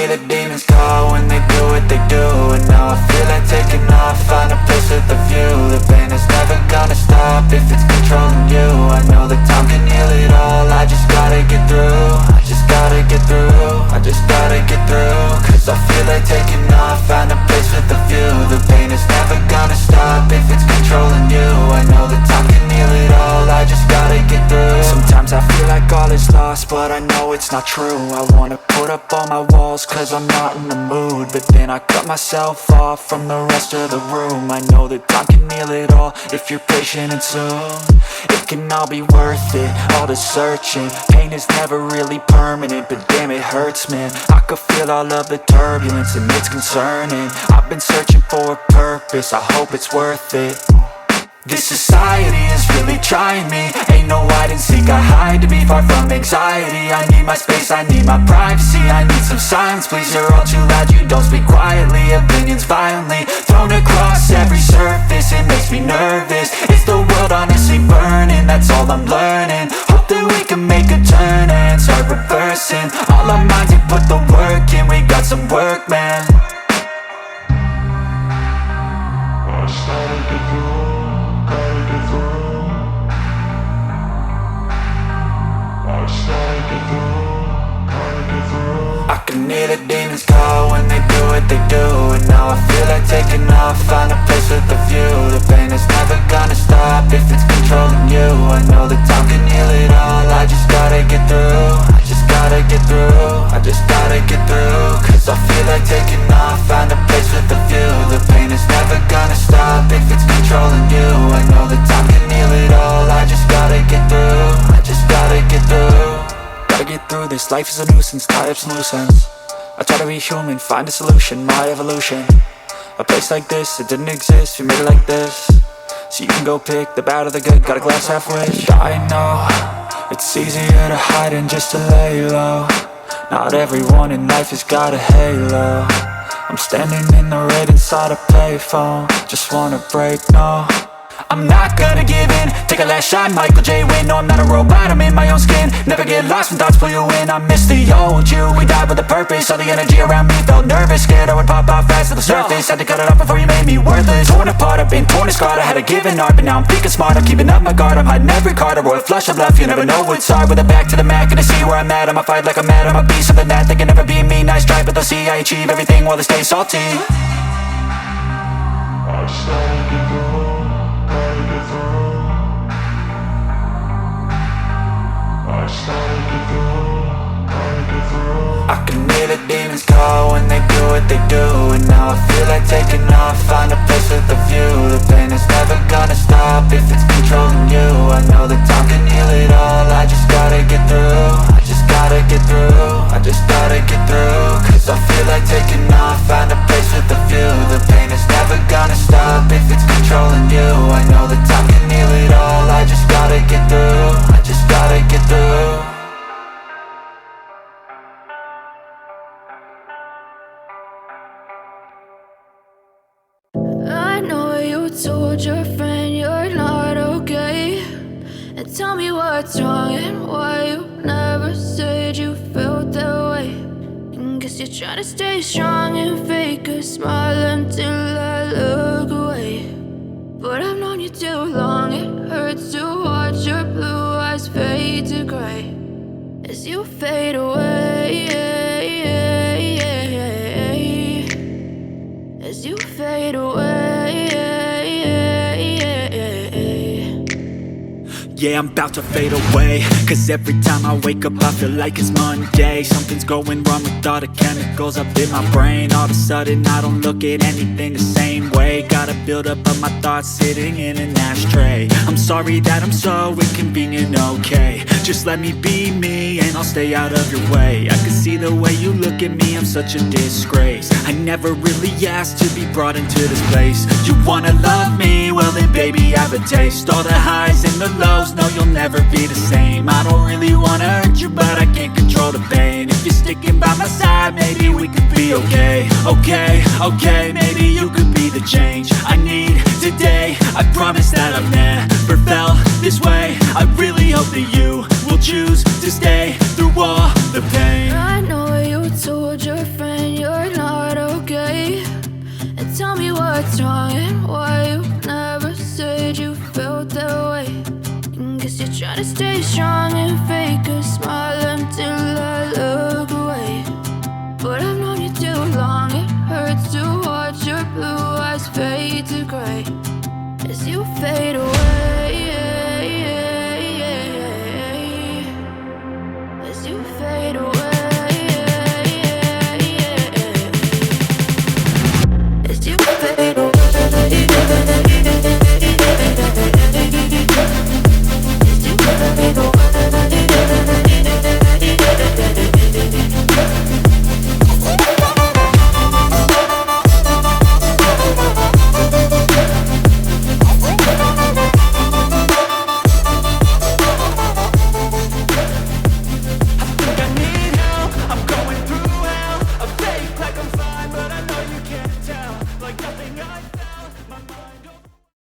hear the demons call when they do what they do. And now I feel like taking off, find a place with a view. The pain is never gonna stop if it's controlling you. I know that time can heal it all, I just gotta get through. I just gotta get through, I just gotta get through. Cause I feel like taking off, find a place with a view. The pain is never gonna stop if it's controlling you. I know that time can heal it all, I just gotta get through. Sometimes I feel like all is lost, but I know it's not true. I wanna put up all my walls cause I'm not in the mood, but then I cut myself off from the rest of the room. I know that time can heal it all if you're patient and soon. It can all be worth it, all the searching. Pain is never really permanent, but damn it hurts, man. I could feel all of the turbulence and it's concerning. I've been searching for a purpose, I hope it's worth it. This society is really trying me. Ain't no hide and seek, I hide to be far from anxiety. I need my space, I need my privacy. I need some silence, please, you're all too loud. You don't speak quietly, opinions violently thrown across every surface. It makes me nervous, it's the world honestly burning. That's all I'm learning, hope that we can make a turn and start reversing. All our minds and put the work in, we got some work, man. I started to grow. I can hear the demons call when they do what they do. And now I feel like taking off, find a place with a view. The pain is never gonna stop if it's controlling you. I know that time can heal it all, I just gotta get through. I just gotta get through, I just gotta get through. Cause I feel like taking off, find a place with a view. The pain is never gonna stop if it's controlling you. I know that time can heal it all, I just gotta get through. I just gotta get through. Gotta get through this, life is a nuisance, tie up some loose ends. I try to be human, find a solution, my evolution. A place like this, it didn't exist, we made it like this. So you can go pick the bad or the good, got a glass half wish. I know, it's easier to hide than just to lay low. Not everyone in life has got a halo. I'm standing in the red inside a payphone, just wanna break, no. I'm not gonna give in, take a last shot, Michael J. Win. No, I'm not a robot, I'm in my own skin. Never get lost when thoughts pull you in. I miss the old you, we died with a purpose. All the energy around me felt nervous, scared I would pop off fast to the surface. Had to cut it off before you made me worthless. Torn apart, I've been torn and scarred. I had a given art, but now I'm thinking smart. I'm keeping up my guard, I'm hiding every card. A royal flush of left, you never know what's hard. With a back to the mat, gonna see where I'm at. I'ma fight like I'm mad, I'ma be something that they can never be me. Nice try, but they'll see I achieve everything while they stay salty. I started to grow. I can hear the demons call when they do what they do. And now I feel like taking off, find a place with a view. The pain is never gonna stop if it's controlling you. I know that time can heal it all, I just gotta get through. I just gotta get through, I just gotta get through. Cause I feel like taking off, find a place with a view. The pain is never gonna stop if it's controlling you. I know that time can heal it all, I just gotta get through. I just gotta get through. I know you told your friend you're not okay, and tell me what's wrong and why you never said you felt that way. And guess you're trying to stay strong and fake a smile until I look away. But I've known you too long, it hurts to watch your blue eyes fade to gray as you fade away, as you fade away. Yeah, I'm about to fade away, cause every time I wake up I feel like it's Monday. Something's going wrong with all the chemicals up in my brain. All of a sudden I don't look at anything the same way. Got a buildup of my thoughts sitting in an ashtray. I'm sorry that I'm so inconvenient, okay. Just let me be me and I'll stay out of your way. I can see the way you look at me, I'm such a disgrace. I never really asked to be brought into this place. You wanna love me? Well then baby I have a taste. All the highs and the lows, no you'll never be the same. I don't really wanna hurt you but I can't control the pain. If you're sticking by my side maybe we could be okay. Okay, maybe you could be the change I need today. I promise that I've never felt this way. I really hope that you will choose to stay through all the pain. I know you told your friend tell me what's wrong and why you never said you felt that way. Guess you're trying to stay strong and fake a smile until I look away. But I've known you too long, it hurts to watch your blue eyes fade to gray as you fade away. As you fade away. As you fade away. Like nothing I've